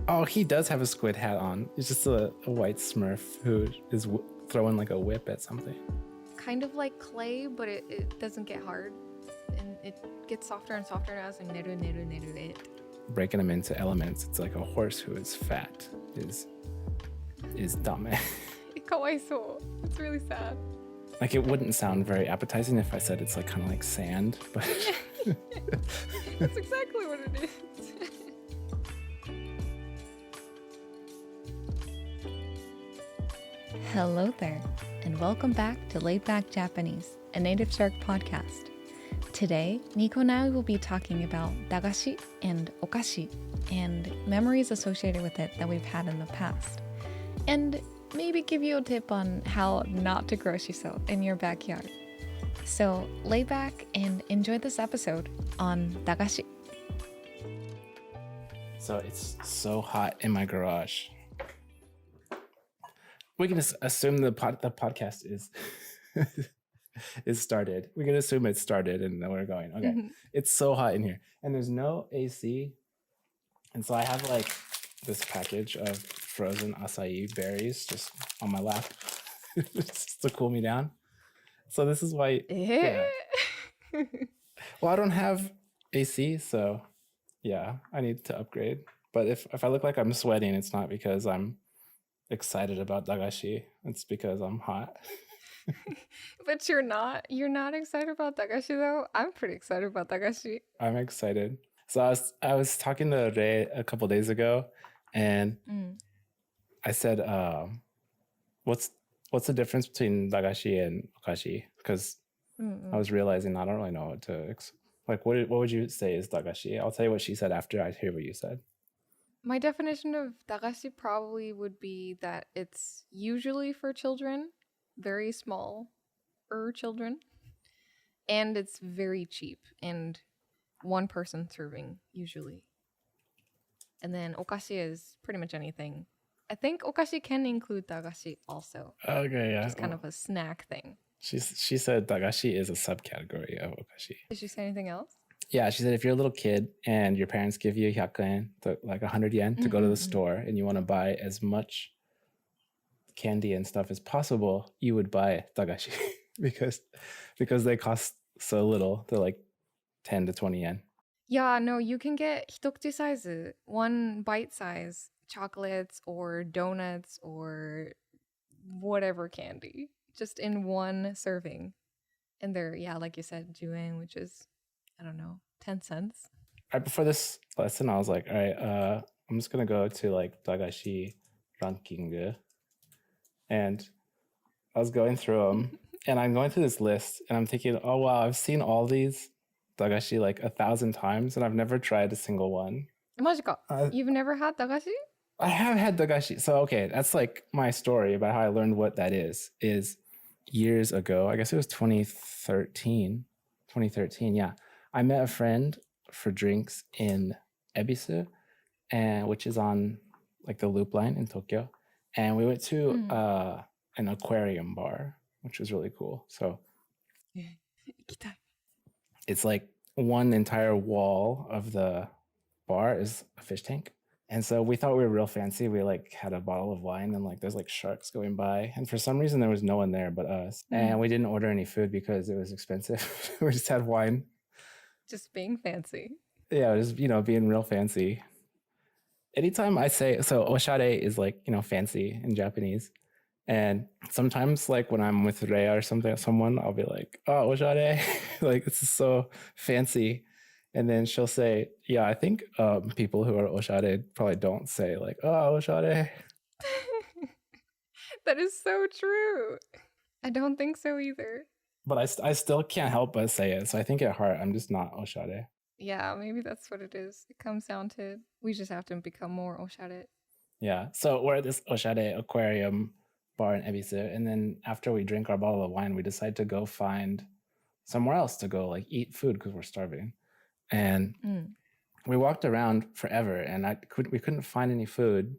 Oh, he does have a squid hat on. He's just a white Smurf who is throwing like a whip at something. Kind of like clay, but it doesn't get hard. And it gets softer and softer as in neru neru neru it. Breaking him into elements. It's like a horse who is fat is dumb. Kawaiso. It's really sad. Like it wouldn't sound very appetizing if I said it's like kind of like sand, but That's exactly what it is. Hello there, and welcome back to Laid Back Japanese, a NativShark podcast. Today, Nico and I will be talking about Dagashi and Okashi and memories associated with it that we've had in the past. And maybe give you a tip on how not to grow shiso in your backyard. So lay back and enjoy this episode on Dagashi. So it's so hot in my garage. We can just assume the podcast is is started. We can assume it started and then we're going. Okay. Mm-hmm. It's so hot in here. And there's no AC. And so I have like this package of frozen acai berries just on my lap just to cool me down. So this is why. Yeah. Well, I don't have AC, so yeah, I need to upgrade. But if I look like I'm sweating, it's not because I'm excited about Dagashi. It's because I'm hot. But you're not excited about Dagashi though? I'm pretty excited about Dagashi. I'm excited. So I was talking to Rei a couple days ago, and I said, what's the difference between Dagashi and Okashi? Because I was realizing I don't really know what to like. What would you say is Dagashi? I'll tell you what she said after I hear what you said. My definition of Dagashi probably would be that it's usually for children, very small children, and it's very cheap and one person serving usually. And then Okashi is pretty much anything. I think Okashi can include Dagashi also. Okay, yeah. Just kind of a snack thing. She said Dagashi is a subcategory of Okashi. Did she say anything else? Yeah, she said if you're a little kid and your parents give you 100 yen, like 100 yen to go to the store, and you want to buy as much candy and stuff as possible, you would buy Dagashi because they cost so little. They're like 10 to 20 yen. Yeah, no, you can get hitokuchi size, one bite size chocolates or donuts or whatever candy, just in one serving. And they're, yeah, like you said, juan, which is, I don't know, 10 cents. Right before this lesson, I was like, all right, I'm just going to go to like Dagashi ranking. And I was going through them and I'm going through this list and I'm thinking, oh, wow, I've seen all these Dagashi like 1,000 times and I've never tried a single one. Majika, you've never had Dagashi? I have had Dagashi. So, okay, that's like my story about how I learned what that is years ago. I guess it was 2013, yeah. I met a friend for drinks in Ebisu, which is on like the loop line in Tokyo. And we went to an aquarium bar, which was really cool. So it's like one entire wall of the bar is a fish tank. And so we thought we were real fancy. We like had a bottle of wine and like there's like sharks going by. And for some reason there was no one there but us. And we didn't order any food because it was expensive. We just had wine. Just being fancy. Yeah, just, being real fancy. Anytime I say, so oshare is like, fancy in Japanese. And sometimes like when I'm with Rhea or someone, I'll be like, oh, oshare. Like, this is so fancy. And then she'll say, yeah, I think people who are oshare probably don't say like, oh, oshare. That is so true. I don't think so either. But I still can't help but say it. So I think at heart, I'm just not oshare. Yeah, maybe that's what it is. It comes down to, we just have to become more oshare. Yeah, so we're at this oshare aquarium bar in Ebisu. And then after we drink our bottle of wine, we decide to go find somewhere else to go like eat food because we're starving. And we walked around forever and we couldn't find any food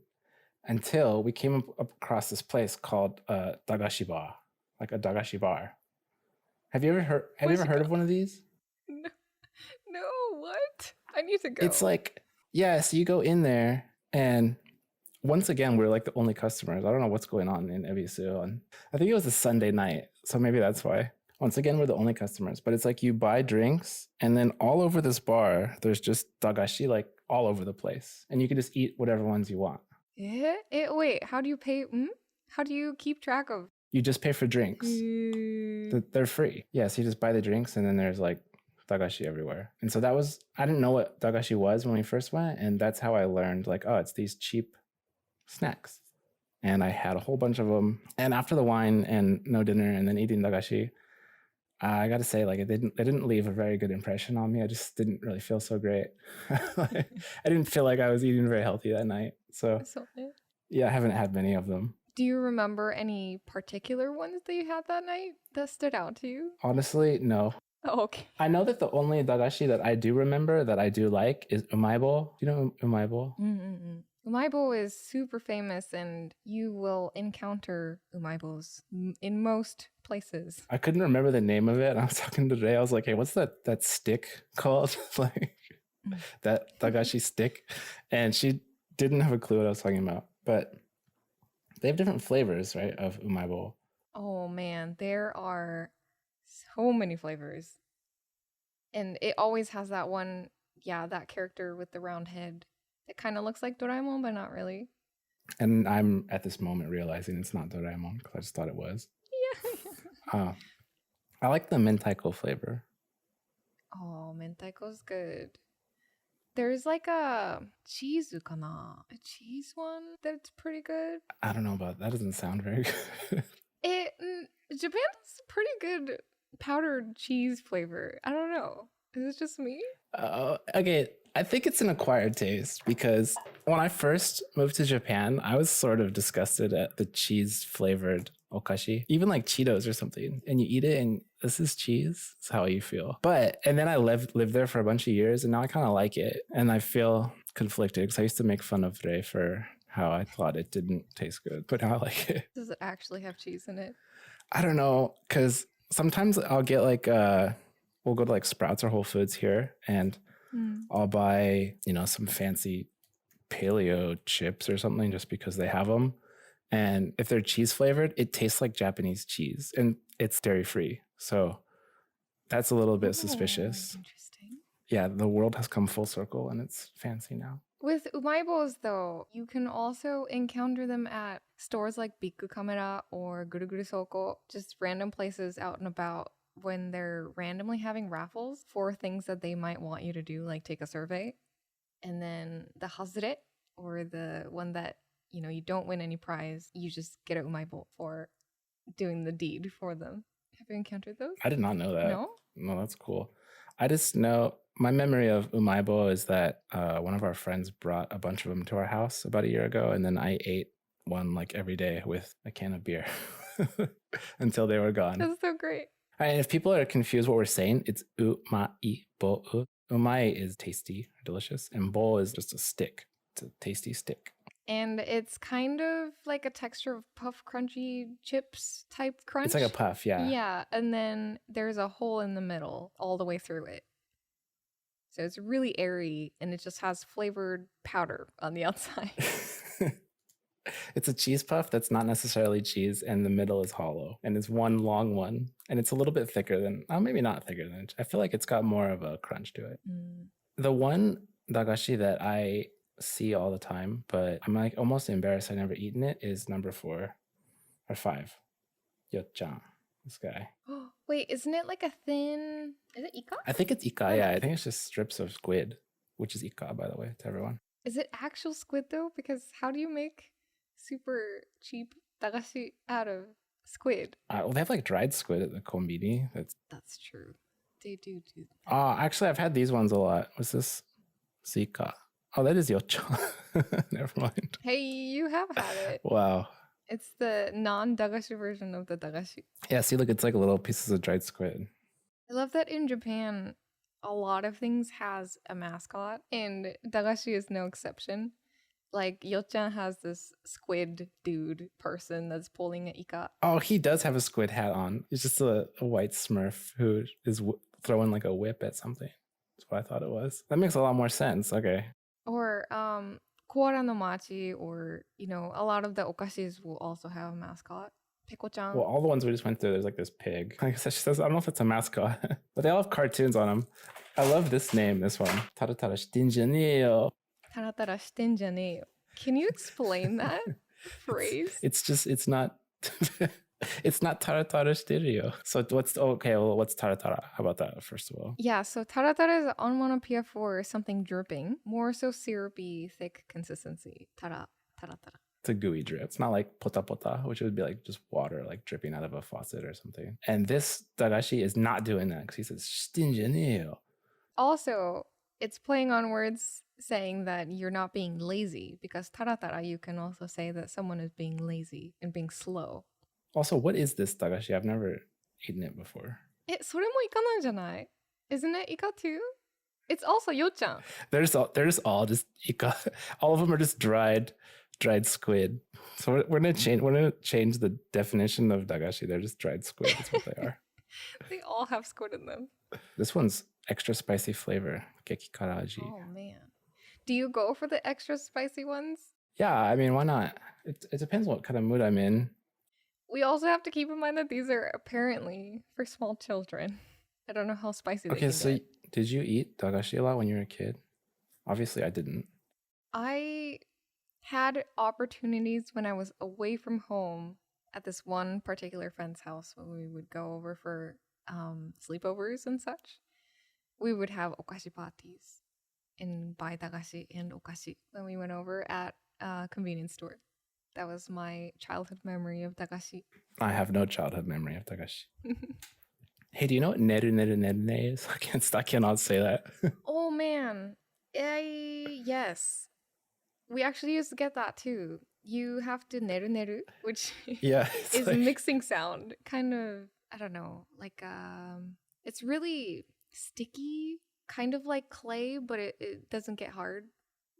until we came up across this place called Dagashi bar, like a Dagashi bar. Have you ever heard of one of these? No, what? I need to go. It's like, yeah, so you go in there And once again, we're like the only customers. I don't know what's going on in Ebisu. And I think it was a Sunday night. So maybe that's why. Once again, we're the only customers. But it's like you buy drinks, and then all over this bar, there's just dagashi like all over the place. And you can just eat whatever ones you want. Wait, how do you pay? How do you keep track of? You just pay for drinks. They're free. Yeah, so you just buy the drinks, and then there's like dagashi everywhere. And so I didn't know what dagashi was when we first went. And that's how I learned, like, oh, it's these cheap snacks. And I had a whole bunch of them. And after the wine and no dinner and then eating dagashi, I got to say, like, it didn't leave a very good impression on me. I just didn't really feel so great. Like, I didn't feel like I was eating very healthy that night. So yeah, I haven't had many of them. Do you remember any particular ones that you had that night that stood out to you? Honestly, no. Oh, okay. I know that the only dagashi that I do remember that I do like is umaibo. Do you know umaibo? Umaibo is super famous, and you will encounter umaibos in most places. I couldn't remember the name of it. I was talking today. I was like, hey, what's that stick called? Like that dagashi stick. And she didn't have a clue what I was talking about. But they have different flavors, right, of umaibo. Oh, man. There are so many flavors. And it always has that one, that character with the round head. It kind of looks like Doraemon, but not really. And I'm at this moment realizing it's not Doraemon because I just thought it was. Yeah. I like the mentaiko flavor. Oh, mentaiko's good. There's like a cheese one that's pretty good. I don't know about that. Doesn't sound very good. Japan has pretty good powdered cheese flavor. I don't know. Is it just me? Okay. I think it's an acquired taste because when I first moved to Japan, I was sort of disgusted at the cheese flavored okashi, even like Cheetos or something. And you eat it and this is cheese. That's how you feel. And then I lived there for a bunch of years and now I kind of like it. And I feel conflicted because I used to make fun of Rei for how I thought it didn't taste good, but now I like it. Does it actually have cheese in it? I don't know, because sometimes I'll get like, we'll go to like Sprouts or Whole Foods here and I'll buy, some fancy paleo chips or something just because they have them. And if they're cheese flavored, it tastes like Japanese cheese and it's dairy free. So that's a little bit suspicious. Interesting. Yeah, the world has come full circle and it's fancy now. With umaibos, though, you can also encounter them at stores like Big Camera or Guruguru Soko, just random places out and about when they're randomly having raffles for things that they might want you to do, like take a survey. And then the hazure, or the one that, you don't win any prize, you just get a umaibo for doing the deed for them. Have you encountered those? I did not know that. No? No, that's cool. I just know my memory of umaibo is that one of our friends brought a bunch of them to our house about a year ago, and then I ate one like every day with a can of beer until they were gone. That's so great. And if people are confused what we're saying, it's umai-bo. Umai is tasty, delicious, and bo is just a stick. It's a tasty stick. And it's kind of like a texture of puff crunchy chips type crunch. It's like a puff, yeah. Yeah, and then there's a hole in the middle all the way through it. So it's really airy, and it just has flavored powder on the outside. It's a cheese puff that's not necessarily cheese, and the middle is hollow, and it's one long one, and it's a little bit thicker than, maybe not thicker than, I feel like it's got more of a crunch to it. The one dagashi that I see all the time, but I'm like almost embarrassed I've never eaten it, is number 4 or 5. Yo-chan, this guy. Wait, isn't it like a thin, is it ika? I think it's ika, yeah. I think it's just strips of squid, which is ika, by the way, to everyone. Is it actual squid though? Because how do you make super cheap dagashi out of squid? Well, they have like dried squid at the konbini. That's true. They do that. Actually, I've had these ones a lot. What's this? Sika. Oh, that is Yo-chan. Never mind. Hey, you have had it. Wow. It's the non-dagashi version of the dagashi. Yeah, see, look, it's like little pieces of dried squid. I love that in Japan, a lot of things has a mascot, and dagashi is no exception. Like, Yo-chan has this squid dude person that's pulling an ika. Oh, he does have a squid hat on. He's just a white smurf who is throwing like a whip at something. That's what I thought it was. That makes a lot more sense. Okay. Or Koara no Machi, or, a lot of the okashis will also have a mascot. Peko-chan. Well, all the ones we just went through, there's like this pig. Like I said, she says, I don't know if it's a mascot, but they all have cartoons on them. I love this name, this one. Taratara shitenjaneo. Taratara shitenjaneo. Can you explain that phrase? It's not it's not taratara stereo. So what's taratara? How about that first of all? Yeah, so taratara is onomatopoeia for something dripping, more so syrupy, thick consistency. Taratara. It's a gooey drip. It's not like pota pota, which would be like just water like dripping out of a faucet or something. And this Dagashi is not doing that because he says shitenjaneo. Also, it's playing on words saying that you're not being lazy, because taratara, you can also say that someone is being lazy and being slow. Also, what is this Dagashi? I've never eaten it before. それもイカなんじゃない? Isn't it ika too? It's also yo-chan. There's all just ika. All of them are just dried squid. So we're gonna change the definition of Dagashi. They're just dried squid. That's what they are. They all have squid in them. This one's extra spicy flavor. Gekikaraji. Oh man. Do you go for the extra spicy ones? Yeah, I mean, why not? It depends what kind of mood I'm in. We also have to keep in mind that these are apparently for small children. I don't know how spicy they can get. Did you eat Dagashi a lot when you were a kid? Obviously, I didn't. I had opportunities when I was away from home at this one particular friend's house when we would go over for sleepovers and such. We would have okashi parties and buy dagashi and okashi when we went over at a convenience store. That was my childhood memory of dagashi. I have no childhood memory of Dagashi. Hey, do you know what neru neru neru is? I cannot say that. Oh man. Yes. We actually used to get that too. You have to neru neru, which is a mixing sound. Kind of, I don't know, like it's really sticky, kind of like clay, but it doesn't get hard.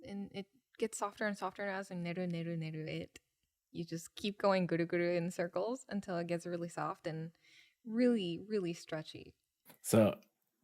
And it gets softer and softer as in neru neru neru it. You just keep going guru guru in circles until it gets really soft and really, really stretchy. So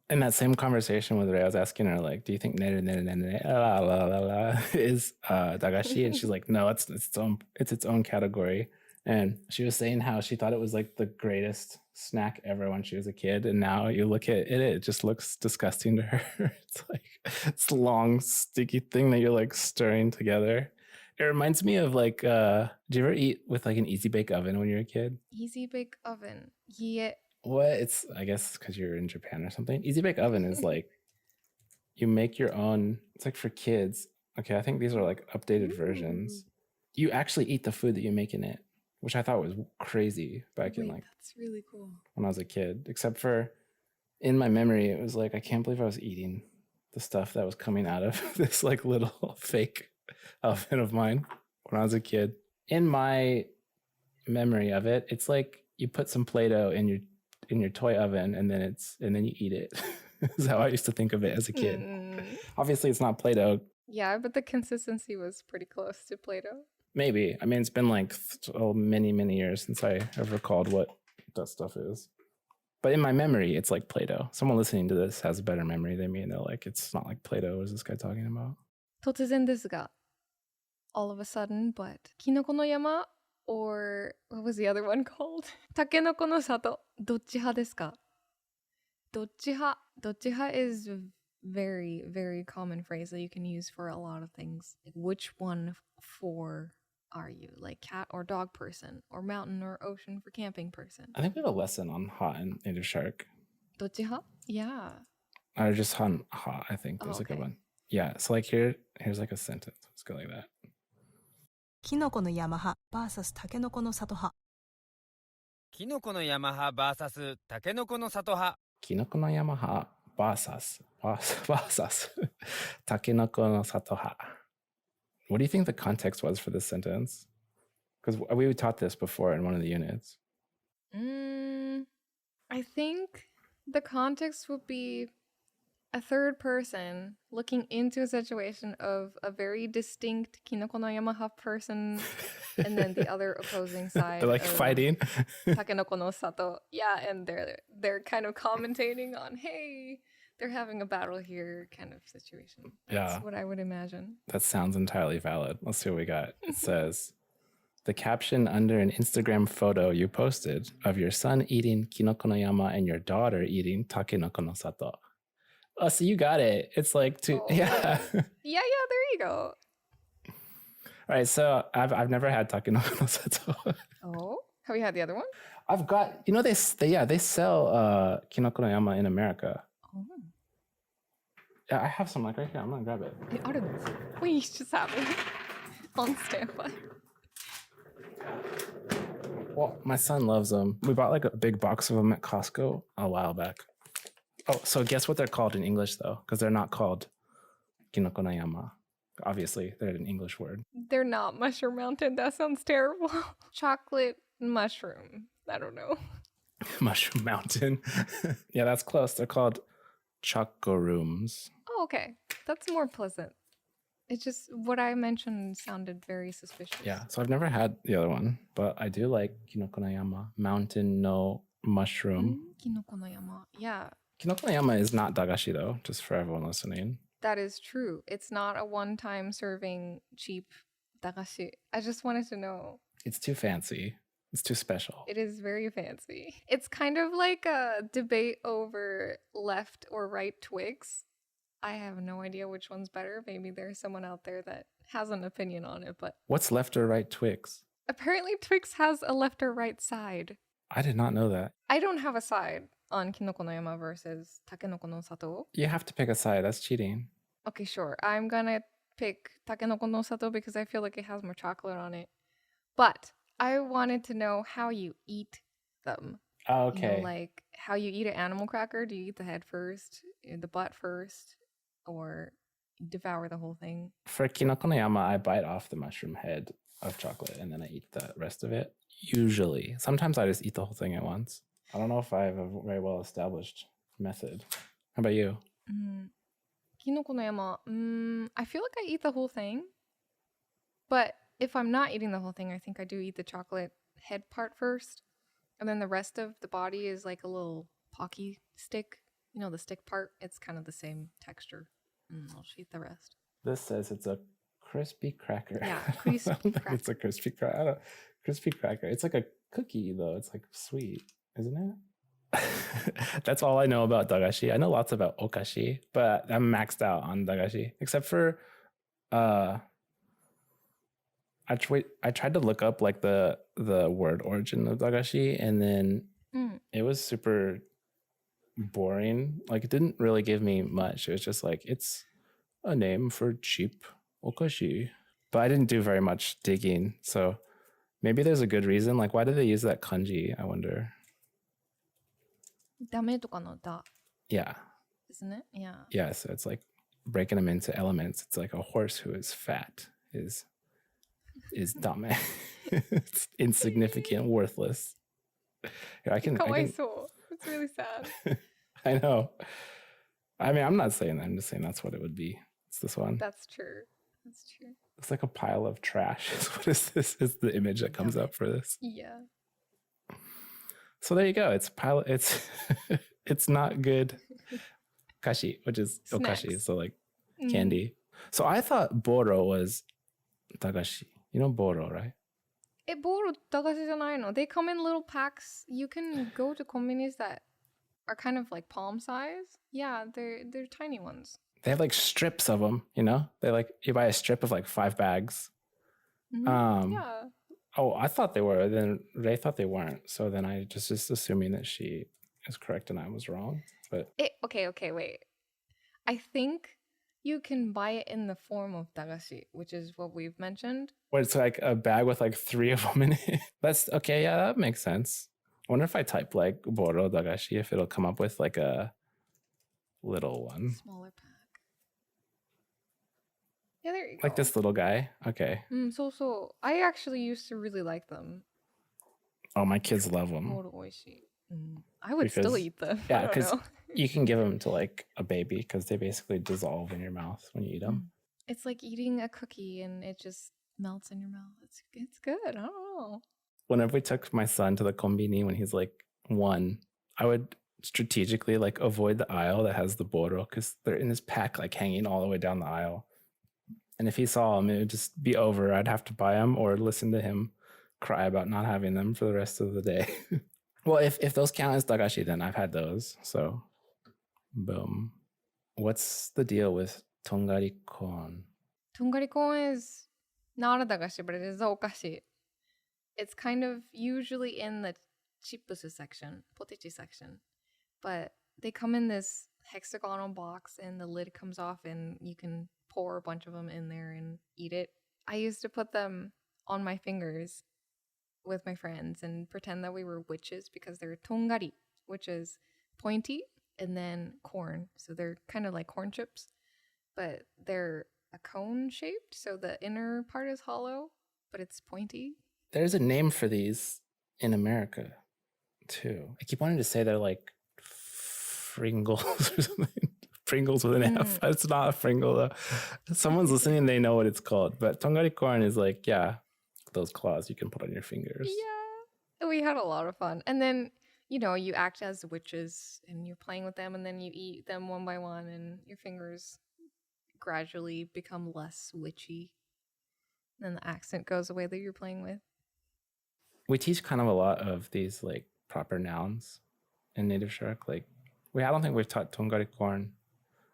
in that same conversation with Ray, I was asking her, like, do you think neru neru neru la la la la is Dagashi? And she's like, no, it's its own category. And she was saying how she thought it was like the greatest snack ever when she was a kid. And now you look at it just looks disgusting to her. It's like this long, sticky thing that you're like stirring together. It reminds me of like, did you ever eat with like an Easy Bake Oven when you were a kid? Easy Bake Oven. Yeah. What? It's, I guess because you're in Japan or something. Easy Bake Oven is like, you make your own, it's like for kids. Okay, I think these are like updated versions. You actually eat the food that you make in it, which I thought was crazy back in like, that's really cool. When I was a kid, except for in my memory, it was like, I can't believe I was eating the stuff that was coming out of this like little fake oven of mine when I was a kid. In my memory of it, it's like you put some Play-Doh in your toy oven and then you eat it. Is how I used to think of it as a kid. Obviously, it's not Play-Doh. Yeah, but the consistency was pretty close to Play-Doh. Maybe. I mean, it's been like many, many years since I have recalled what that stuff is. But in my memory, it's like Play-Doh. Someone listening to this has a better memory than me, and they're like, it's not like Play-Doh. What is this guy talking about? 突然ですが, all of a sudden, but キノコの山 or what was the other one called? タケノコの里, どっち派ですか? どっち派 is a very, very common phrase that you can use for a lot of things. Like, which one for are you? Like cat or dog person, or mountain or ocean for camping person? I think we have a lesson on ha in NativShark. どっち派? Yeah. Or just ha, I think there's a good one. Yeah, so like here's like a sentence. Let's go like that. キノコの山派 vs タケノコの里派。キノコの山派 vs タケノコの里派。キノコの山派 vs タケノコの里派。What do you think the context was for this sentence? Because we taught this before in one of the units. I think the context would be a third person looking into a situation of a very distinct Kinoko no Yamaha person and then the other opposing side. They're like fighting. Takenoko no Sato. Yeah, and they're kind of commentating on, hey, They're having a battle here kind of situation. Yeah. That's what I would imagine. That sounds entirely valid. Let's see what we got. It says, the caption under an Instagram photo you posted of your son eating kinoko no yama and your daughter eating takenoko no sato. Oh, so you got it. It's like two. Oh. Yeah. Yeah, there you go. All right. So I've never had takenoko no sato. Oh, have you had the other one? I've got, they sell kinoko no yama in America. Oh. Yeah, I have some like right here. I'm gonna grab it. Please just have it on standby. Well, my son loves them. We bought like a big box of them at Costco a while back. Oh, so guess what they're called in English though? Because they're not called kinoko no yama. Obviously, they're an English word. They're not Mushroom Mountain. That sounds terrible. Chocolate mushroom. I don't know. Mushroom Mountain. Yeah, that's close. They're called chocorooms. Oh, okay. That's more pleasant. It's just what I mentioned sounded very suspicious. Yeah, so I've never had the other one, but I do like kinoko no yama, mountain no mushroom. Kinoko no yama. Yeah. Kinoko no yama is not dagashi though, just for everyone listening. That is true. It's not a one-time serving cheap dagashi. I just wanted to know. It's too fancy. It's too special. It is very fancy. It's kind of like a debate over left or right twigs. I have no idea which one's better. Maybe there's someone out there that has an opinion on it, but What's left or right Twix? apparently Twix has a left or right side. I did not know that. I don't have a side on Kinoko no Yama versus Takenoko no Sato. You have to pick a side. That's cheating. Okay, sure. I'm gonna pick Takenoko no Sato because I feel like it has more chocolate on it. But I wanted to know how you eat them. Oh, You know, okay. like how you eat an animal cracker. Do you eat the head first, the butt first, or you devour the whole thing? For kinoko no yama, I bite off the mushroom head of chocolate and then I eat the rest of it. Usually. Sometimes I just eat the whole thing at once. I don't know if I have a very well established method. How about you? Kinoko no Yama. I feel like I eat the whole thing. But if I'm not eating the whole thing, I think I do eat the chocolate head part first. And then the rest of the body is like a little pocky stick. You know, the stick part, it's kind of the same texture. I'll just eat the rest. This says it's a crispy cracker. Yeah, crispy I don't think cracker. it's a crispy cracker. Crispy cracker. It's like a cookie though. It's like sweet, isn't it? That's all I know about dagashi. I know lots about okashi, but I'm maxed out on dagashi. Except for I tried to look up like the word origin of dagashi, and then it was super boring. Like it didn't really give me much. It was just like it's a name for cheap okashi. But I didn't do very much digging, so maybe there's a good reason. Like why did they use that kanji? I wonder. Dame toka no da, Yeah. isn't it? Yeah. Yeah, so it's like breaking them into elements. It's like a horse who is fat is dame. It's insignificant, worthless. Yeah, I can. Kawaiso. It's really sad. I know. I mean, I'm not saying that. I'm just saying that's what it would be. It's this one. That's true. That's true. It's like a pile of trash. What is this? Is the image that comes up for this? Yeah. So there you go. It's pile. It's it's not good. Kashi, which is okashi, Snacks. so like candy. So I thought boro was dagashi. You know boro, right? Boro dagashi janai no. They come in little packs. You can go to konbinis that are kind of like palm size. Yeah, they're tiny ones. They have like strips of them, you know? They like you buy a strip of like 5 bags. Yeah. Oh, I thought they were. Then Ray thought they weren't. So then I just assuming that she is correct and I was wrong. But Okay, wait. I think you can buy it in the form of dagashi, which is what we've mentioned. where it's like a bag with like 3 of them in it. That's okay. Yeah, that makes sense. I wonder if I type like boro dagashi, if it'll come up with like a little one. Smaller pack. Yeah, there you go. Like this little guy. Okay. So I actually used to really like them. Oh, my kids love them. Boro oishii. I would still eat them. Yeah, because you can give them to like a baby because they basically dissolve in your mouth when you eat them. It's like eating a cookie and it just melts in your mouth. It's good. I don't know. Whenever we took my son to the konbini when he's like 1, I would strategically like avoid the aisle that has the boro because they're in this pack like hanging all the way down the aisle. And if he saw them, it would just be over. I'd have to buy them or listen to him cry about not having them for the rest of the day. Well, if those count as Dagashi, then I've had those. So, boom. What's the deal with tongari kon? Tongari kon is not a dagashi, but it is a okashi. It's kind of usually in the chippusu section, potechi section. But they come in this hexagonal box and the lid comes off and you can pour a bunch of them in there and eat it. I used to put them on my fingers with my friends and pretend that we were witches because they're tongari, which is pointy, and then corn. So they're kind of like corn chips, but they're a cone shaped. So the inner part is hollow, but it's pointy. There's a name for these in America too. I keep wanting to say they're like Fringles or something. Pringles with an F. It's not a Fringle though. Someone's listening, they know what it's called. But tongari corn is like, yeah, those claws you can put on your fingers. Yeah. We had a lot of fun. And then, you know, you act as witches and you're playing with them and then you eat them one by one and your fingers gradually become less witchy. And then the accent goes away that you're playing with. We teach kind of a lot of these like proper nouns in NativShark. Like I don't think we've taught tongari corn.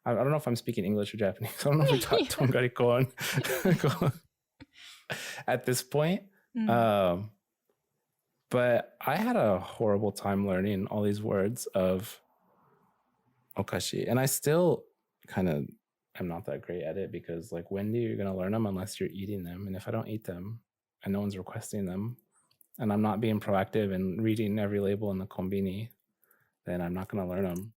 I don't know if I'm speaking English or Japanese. I don't know if we taught tongari corn at this point. But I had a horrible time learning all these words of okashi. And I still kind of am not that great at it because like when do you going to learn them unless you're eating them? And if I don't eat them and no one's requesting them and I'm not being proactive and reading every label in the konbini, then I'm not going to learn them.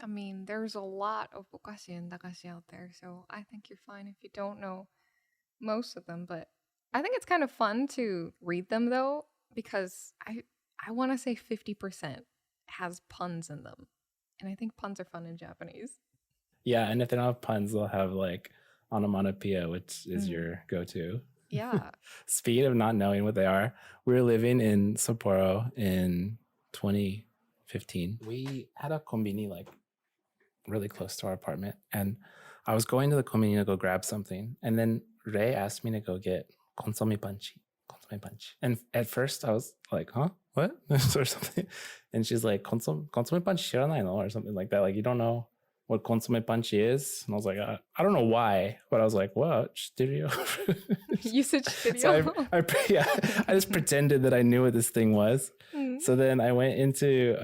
I mean, there's a lot of okashi and dagashi out there, so I think you're fine if you don't know most of them. But I think it's kind of fun to read them, though, because I want to say 50% has puns in them. And I think puns are fun in Japanese. Yeah, and if they don't have puns, they'll have like onomatopoeia, which is your go-to. Yeah. Speaking of not knowing what they are, we were living in Sapporo in 2015. We had a konbini like really close to our apartment, and I was going to the konbini to go grab something, and then Ray asked me to go get consomme panchi. And at first I was like, huh? What? or something. And she's like, consomme panchi shiranai no? Or something like that. Like, you don't know what consomme panchi is? And I was like, I don't know why, but I was like, what? Stereo? Usage stereo. So I just pretended that I knew what this thing was. So then I went into,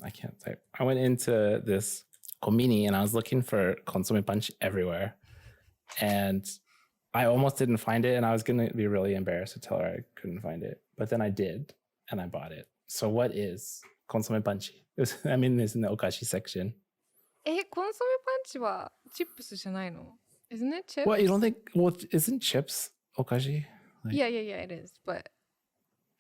I can't type. I went into this konbini and I was looking for consomme panchi everywhere. And I almost didn't find it, and I was going to be really embarrassed to tell her I couldn't find it. But then I did, and I bought it. So what is consomme panchi? It's in the okashi section. Consomme panchi wa chips じゃないの? Isn't it chips? What, you don't think, well, isn't chips okashi? Like, yeah, it is. But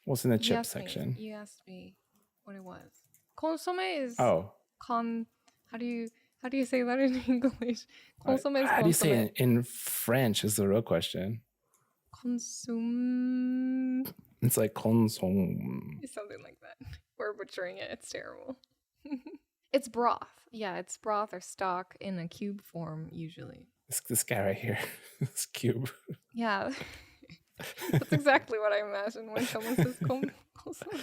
what's in the chip section? You asked me what it was. Consomme is how do you say that in English? Consomme is consomme. How do you say it in French is the real question. Consomme. It's like consomme. Something like that. We're butchering it. It's terrible. It's broth. Yeah, it's broth or stock in a cube form usually. This guy right here. This cube. Yeah. That's exactly what I imagine when someone says consomme.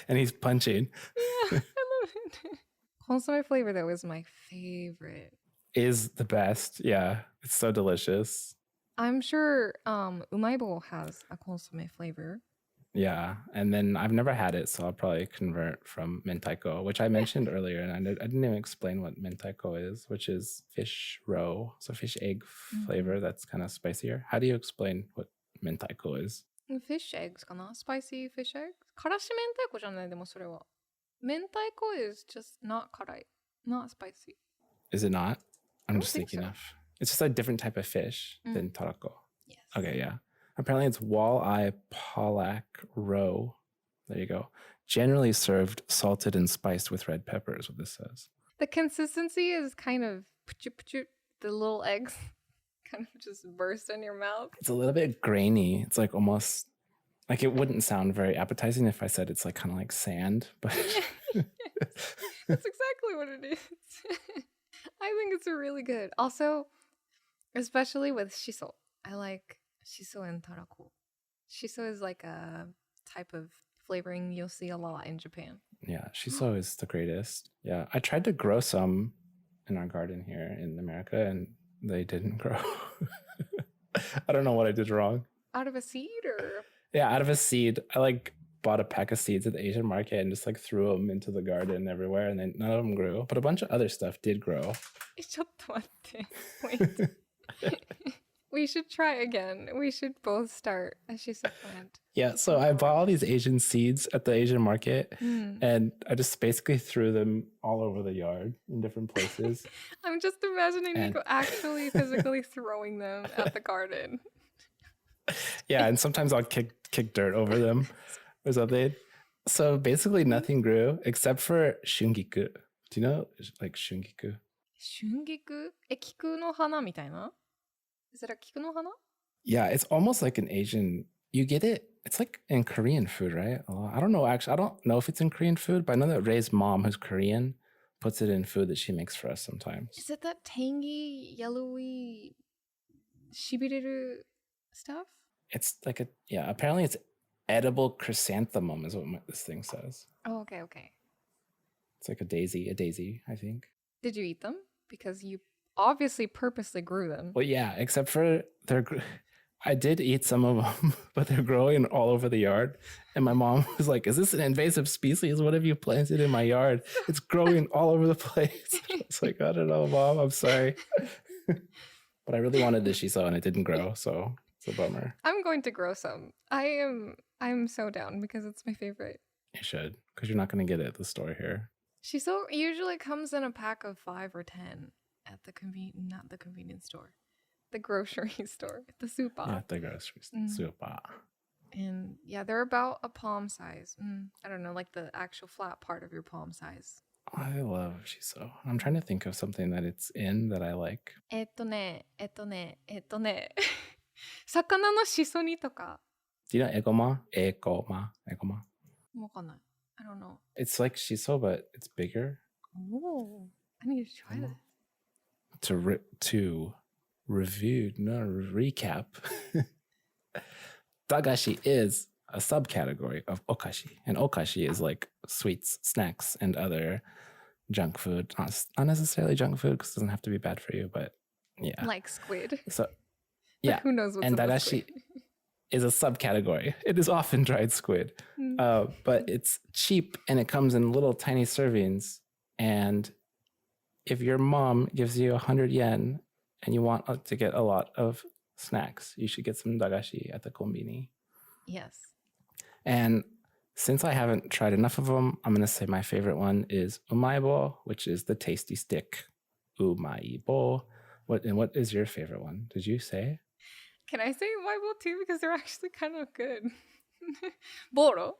And he's punching. Yeah, I love it. Consomme flavor, though, is my favorite. Is the best. Yeah, it's so delicious. I'm sure Umaibo has a consomme flavor. Yeah, and then I've never had it, so I'll probably convert from mentaiko, which I mentioned earlier, and I didn't even explain what mentaiko is, which is fish roe, so fish egg flavor that's kind of spicier. How do you explain what mentaiko is? Fish eggs かな? Spicy fish eggs? からし明太子じゃない？でもそれは。明太子 is just not 辛い. Not spicy. Is it not? I'm just thinking of. It's just a different type of fish than tarako. Yes. Okay, yeah. Apparently it's walleye pollock roe. There you go. Generally served salted and spiced with red pepper is what this says. The consistency is kind of the little eggs kind of just burst in your mouth. It's a little bit grainy. It's like almost Like it wouldn't sound very appetizing if I said it's like kind of like sand, but That's exactly what it is. I think it's really good. Also, especially with shiso. I like shiso and tarako. Shiso is like a type of flavoring you'll see a lot in Japan. yeah, shiso is the greatest. Yeah, I tried to grow some in our garden here in America and they didn't grow. I don't know what I did wrong. Out of a seed or? Yeah, out of a seed. I like bought a pack of seeds at the Asian market and just like threw them into the garden everywhere, and then none of them grew, but a bunch of other stuff did grow. ちょっと待って. Wait. We should try again. We should both start a shiso plant. Yeah, so I bought all these Asian seeds at the Asian market, and I just basically threw them all over the yard in different places. I'm just imagining Nico actually physically throwing them at the garden. Yeah, and sometimes I'll kick dirt over them or something. So basically nothing grew except for shungiku. Do you know like shungiku? Shungiku? 菊の花みたいな? Is it a 菊の花? Yeah, it's almost like an Asian. You get it. It's like in Korean food, right? I don't know. Actually, I don't know if it's in Korean food, but I know that Ray's mom, who's Korean, puts it in food that she makes for us sometimes. Is it that tangy, yellowy, shibireru stuff? It's like apparently it's edible chrysanthemum is what this thing says. Oh, okay. It's like a daisy, I think. Did you eat them? Because you obviously purposely grew them. Well, yeah, except for I did eat some of them, but they're growing all over the yard. And my mom was like, is this an invasive species? What have you planted in my yard? It's growing all over the place. It's like, I don't know, Mom, I'm sorry. But I really wanted the shiso and it didn't grow, so it's a bummer. I'm going to grow some. I'm so down because it's my favorite. You should, because you're not going to get it at the store here. Shiso usually comes in a pack of 5 or 10 at the not the convenience store. The grocery store, the super. Yeah, the grocery super. And yeah, they're about a palm size. I don't know, like the actual flat part of your palm size. I love shiso. I'm trying to think of something that it's in that I like. 魚のしそ煮とか. Do you know egoma? Egoma. わかんない. I don't know. It's like shiso, but it's bigger. Oh, I need to try that. To recap. Dagashi is a subcategory of okashi, and okashi is like sweets, snacks, and other junk food. Not necessarily junk food because it doesn't have to be bad for you, but yeah, like squid. So yeah, who knows what's and in dagashi is a subcategory. It is often dried squid, but it's cheap and it comes in little tiny servings. And if your mom gives you 100 yen and you want to get a lot of snacks, you should get some dagashi at the konbini. Yes. And since I haven't tried enough of them, I'm going to say my favorite one is umaibo, which is the tasty stick. Umaibo. What is your favorite one? Did you say? Can I say umaibo too? Because they're actually kind of good. Boro.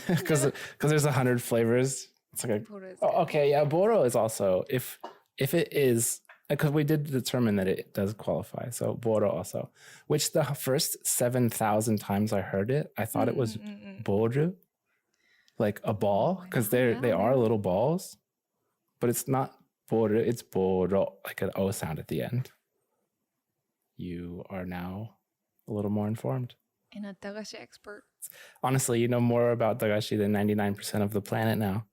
Because there's 100 flavors. It's like okay, yeah. Boro is also if it is, because we did determine that it does qualify. So Boro also, which the first 7,000 times I heard it, I thought it was boru, like a ball, because they are little balls, but it's not boru. It's boro, like an O sound at the end. You are now a little more informed. And a dagashi expert. Honestly, you know more about dagashi than 99% of the planet now.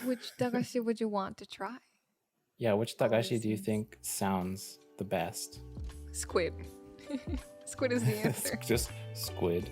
Which dagashi would you want to try? Yeah, which dagashi do you think sounds the best? Squid. Squid is the answer. Just squid.